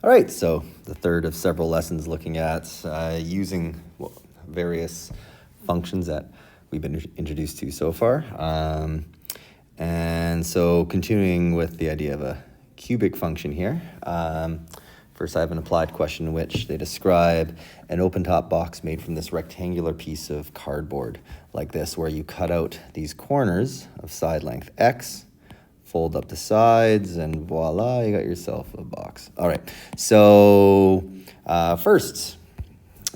All right, so the third of several lessons looking at using various functions that we've been introduced to so far. And so continuing with the idea of a cubic function here. First, I have an applied question in which they describe an open-top box made from this rectangular piece of cardboard like this, where you cut out these corners of side length x, fold up the sides, and voila, you got yourself a box. All right, so first,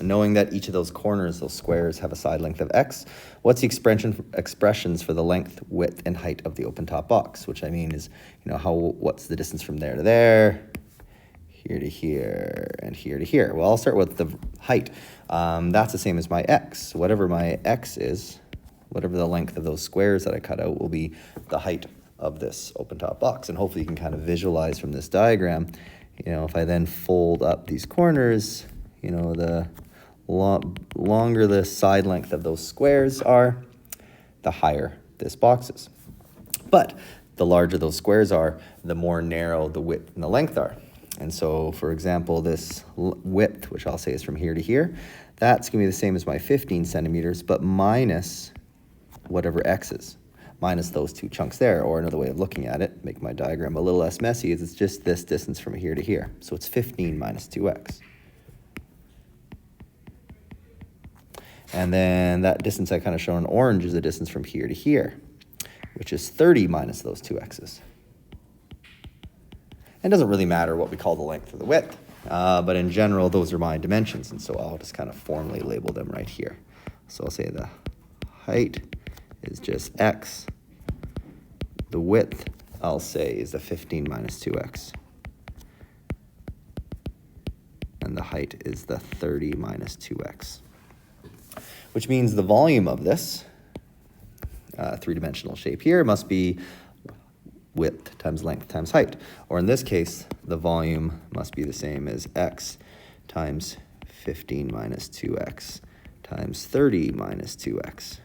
knowing that each of those corners, those squares, have a side length of x, what's the expressions for the length, width, and height of the open top box? Which I mean is, what's the distance from there to there, here to here, and here to here? Well, I'll start with the height. That's the same as my x. Whatever my x is, whatever the length of those squares that I cut out will be the height of this open top box. And hopefully you can kind of visualize from this diagram, if I then fold up these corners, the longer the side length of those squares are, the higher this box is. But the larger those squares are, the more narrow the width and the length are. And so, for example, this width, which I'll say is from here to here, that's going to be the same as my 15 centimeters, but minus whatever x is, minus those two chunks there. Or another way of looking at it, make my diagram a little less messy, is it's just this distance from here to here. So it's 15 minus 2x. And then that distance I kind of show in orange is the distance from here to here, which is 30 minus those two x's. It doesn't really matter what we call the length or the width, but in general, those are my dimensions, and so I'll just kind of formally label them right here. So I'll say the height is just x. The width, I'll say, is the 15 minus 2x. And the height is the 30 minus 2x. Which means the volume of this three-dimensional shape here must be width times length times height. Or in this case, the volume must be the same as x times 15 minus 2x times 30 minus 2x.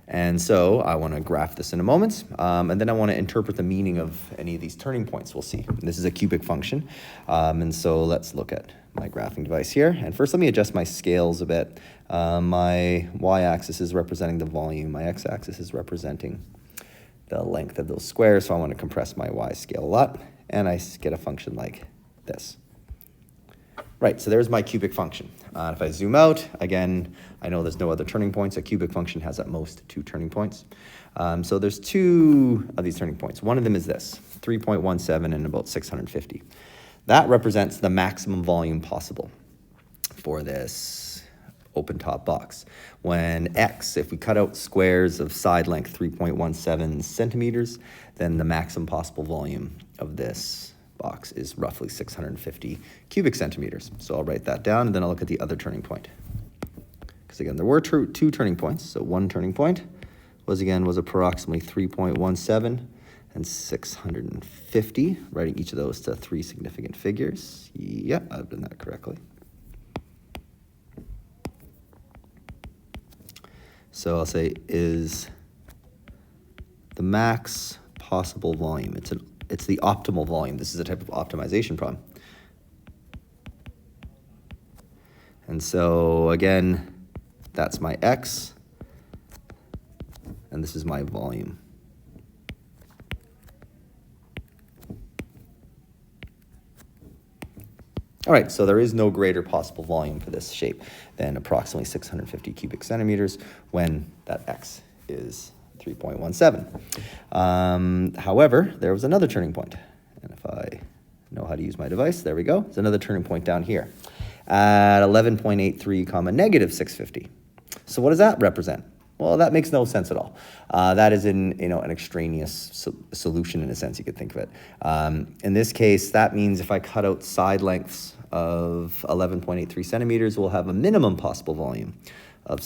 And so I want to graph this in a moment, and then I want to interpret the meaning of any of these turning points we'll see. This is a cubic function, and so let's look at my graphing device here. And first, let me adjust my scales a bit. My y-axis is representing the volume. My x-axis is representing the length of those squares, so I want to compress my y scale a lot, and I get a function like this. Right, so there's my cubic function. If I zoom out, again, I know there's no other turning points. A cubic function has at most 2 turning points. So there's 2 of these turning points. One of them is this, 3.17 and about 650. That represents the maximum volume possible for this open top box. When x, if we cut out squares of side length 3.17 centimeters, then the maximum possible volume of this box is roughly 650 cubic centimeters. So I'll write that down, and then I'll look at the other turning point. Because again, there were 2 turning points. So one turning point was approximately 3.17 and 650, writing each of those to 3 significant figures. Yeah, I've done that correctly. So I'll say is the max possible volume. It's the optimal volume. This is a type of optimization problem. And so again, that's my x, and this is my volume. All right, so there is no greater possible volume for this shape than approximately 650 cubic centimeters when that x is 3.17. However, there was another turning point. And if I know how to use my device, there we go. There's another turning point down here at 11.83 comma negative 650. So what does that represent? Well, that makes no sense at all. That is an extraneous solution in a sense, you could think of it. In this case, that means if I cut out side lengths of 11.83 centimeters, we'll have a minimum possible volume of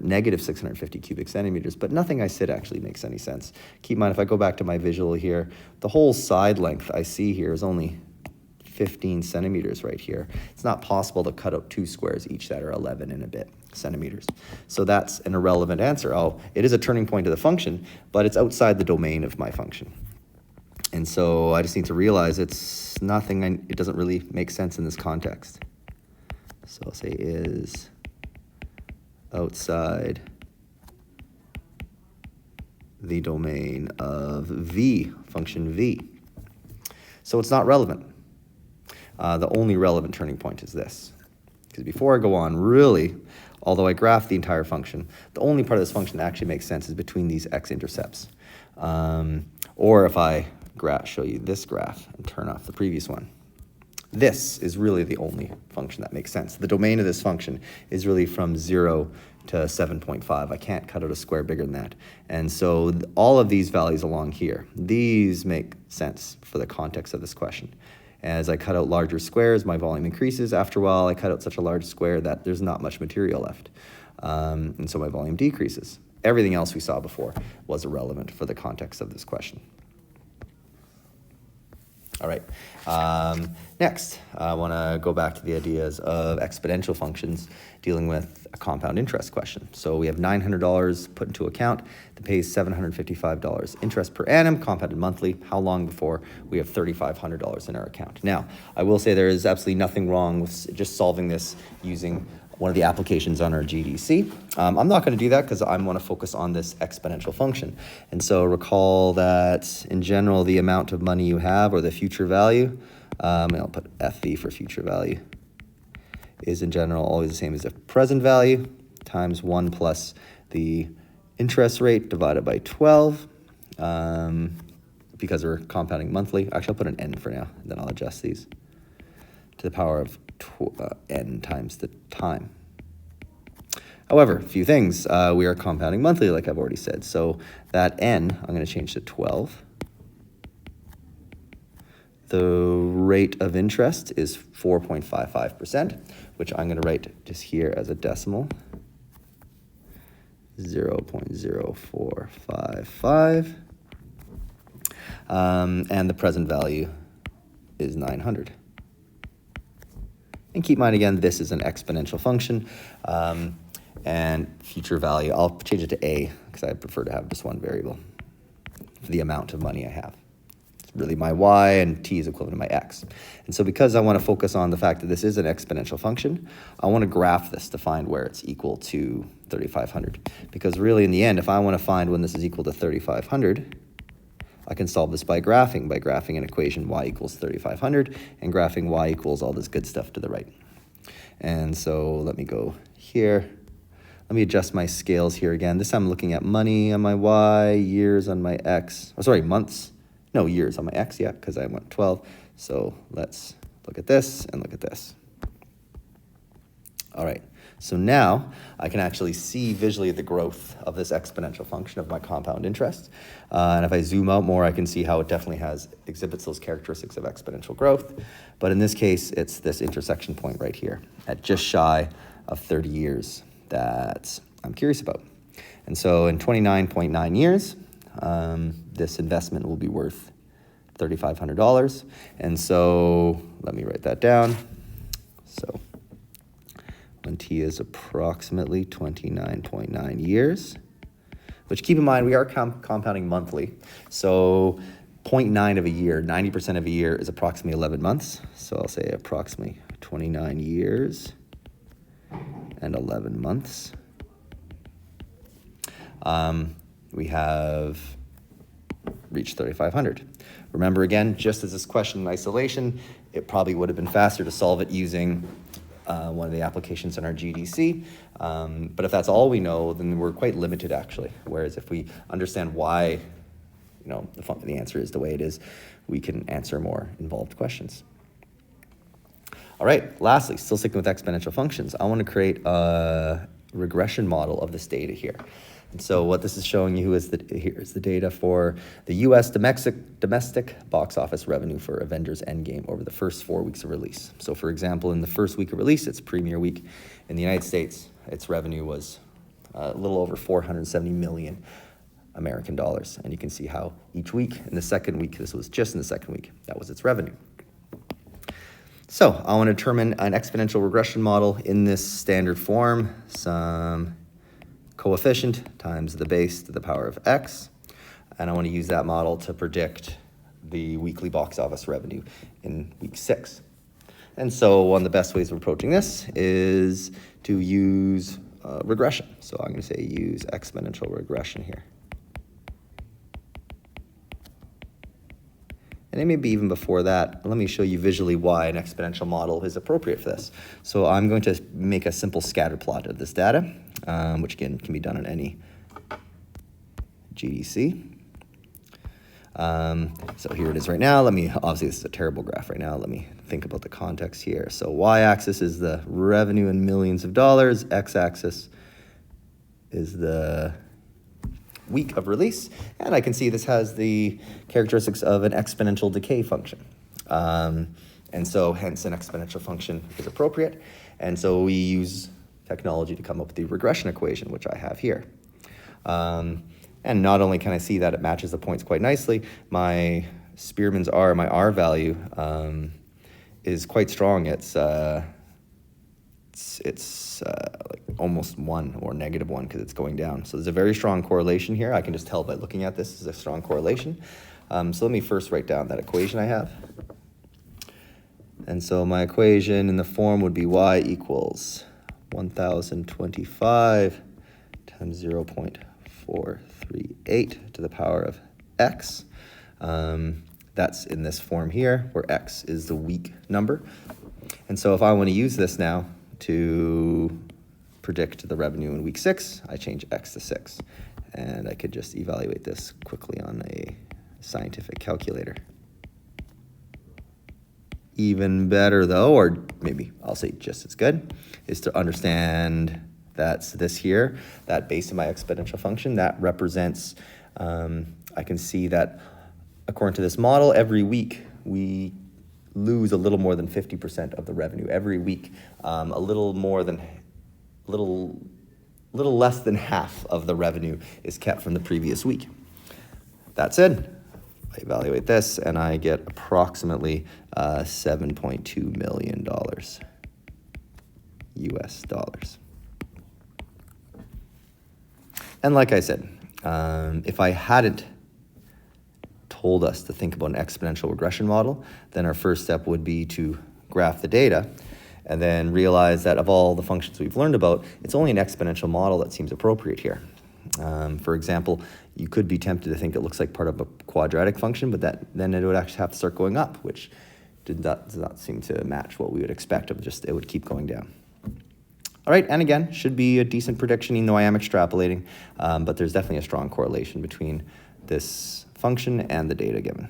negative 650 cubic centimeters, but nothing I said actually makes any sense. Keep in mind, if I go back to my visual here, the whole side length I see here is only 15 centimeters right here. It's not possible to cut out 2 squares each that are 11 and a bit centimeters. So that's an irrelevant answer. Oh, it is a turning point of the function, but it's outside the domain of my function. And so I just need to realize it's nothing, it doesn't really make sense in this context. So I'll say is outside the domain of v, function v. So it's not relevant. The only relevant turning point is this. Because before I go on, really, although I graph the entire function, the only part of this function that actually makes sense is between these x-intercepts. Or if I show you this graph and turn off the previous one. This is really the only function that makes sense. The domain of this function is really from 0 to 7.5. I can't cut out a square bigger than that. And so all of these values along here, these make sense for the context of this question. As I cut out larger squares, my volume increases. After a while, I cut out such a large square that there's not much material left. And so my volume decreases. Everything else we saw before was irrelevant for the context of this question. All right, next, I want to go back to the ideas of exponential functions dealing with a compound interest question. So we have $900 put into account that pays $755 interest per annum, compounded monthly. How long before we have $3,500 in our account? Now, I will say there is absolutely nothing wrong with just solving this using one of the applications on our GDC. I'm not going to do that because I want to focus on this exponential function. And so recall that in general, the amount of money you have or the future value, and I'll put FV for future value, is in general always the same as the present value times 1 plus the interest rate divided by 12, because we're compounding monthly. Actually, I'll put an n for now, and then I'll adjust these to the power of n times the time. However, a few things. We are compounding monthly, like I've already said. So that n, I'm going to change to 12. The rate of interest is 4.55%, which I'm going to write just here as a decimal, 0.0455. And the present value is 900. And keep in mind, again, this is an exponential function. And future value, I'll change it to a because I prefer to have just one variable for the amount of money I have. It's really my y, and t is equivalent to my x. And so because I want to focus on the fact that this is an exponential function, I want to graph this to find where it's equal to 3,500. Because really, in the end, if I want to find when this is equal to 3,500, I can solve this by graphing an equation y equals 3,500 and graphing y equals all this good stuff to the right. And so let me go here. Let me adjust my scales here again. This time I'm looking at money on my y, years on my x. Oh, sorry, months. No, years on my x, yeah, because I went 12. So let's look at this and look at this. All right. So now I can actually see visually the growth of this exponential function of my compound interest. And if I zoom out more, I can see how it definitely exhibits those characteristics of exponential growth. But in this case, it's this intersection point right here at just shy of 30 years that I'm curious about. And so in 29.9 years, this investment will be worth $3,500. And so let me write that down. So when t is approximately 29.9 years, which keep in mind, we are compounding monthly. So 0.9 of a year, 90% of a year is approximately 11 months. So I'll say approximately 29 years and 11 months. We have reached 3,500. Remember again, just as this question in isolation, it probably would have been faster to solve it using one of the applications in our GDC. But if that's all we know, then we're quite limited actually. Whereas if we understand why, the answer is the way it is, we can answer more involved questions. All right, lastly, still sticking with exponential functions, I want to create a regression model of this data here. And so what this is showing you is here's the data for the U.S. domestic box office revenue for Avengers Endgame over the first 4 weeks of release. So for example, in the first week of release, its premiere week in the United States, its revenue was a little over 470 million American dollars. And you can see how each week in the second week, this was just in the second week, that was its revenue. So I want to determine an exponential regression model in this standard form, some coefficient times the base to the power of x. And I want to use that model to predict the weekly box office revenue in week 6. And so one of the best ways of approaching this is to use regression. So I'm going to say use exponential regression here. And maybe even before that, let me show you visually why an exponential model is appropriate for this. So I'm going to make a simple scatter plot of this data, which again can be done on any GDC. So here it is right now. Obviously this is a terrible graph right now. Let me think about the context here. So y-axis is the revenue in millions of dollars. X-axis is the week of release. And I can see this has the characteristics of an exponential decay function. And so hence an exponential function is appropriate. And so we use technology to come up with the regression equation, which I have here. And not only can I see that it matches the points quite nicely, my Spearman's R, my R value, is quite strong. It's like almost 1 or -1 because it's going down. So there's a very strong correlation here. I can just tell by looking at this is a strong correlation. So let me first write down that equation I have. And so my equation in the form would be y equals 1025 times 0.438 to the power of x. That's in this form here, where x is the week number. And so if I want to use this now to predict the revenue in week 6, I change x to 6. And I could just evaluate this quickly on a scientific calculator. Even better though, or maybe I'll say just as good, is to understand that's this here, that base of my exponential function, that represents, I can see that according to this model, every week we lose a little more than 50% of the revenue. Every week, a little less than half of the revenue is kept from the previous week. That said, I evaluate this and I get approximately $7.2 million US dollars. And like I said, if I hadn't told us to think about an exponential regression model, then our first step would be to graph the data and then realize that of all the functions we've learned about, it's only an exponential model that seems appropriate here. For example, you could be tempted to think it looks like part of a quadratic function, but then it would actually have to start going up, which does not seem to match what we would expect. It would keep going down. All right, and again, should be a decent prediction, even though I am extrapolating, but there's definitely a strong correlation between this function and the data given.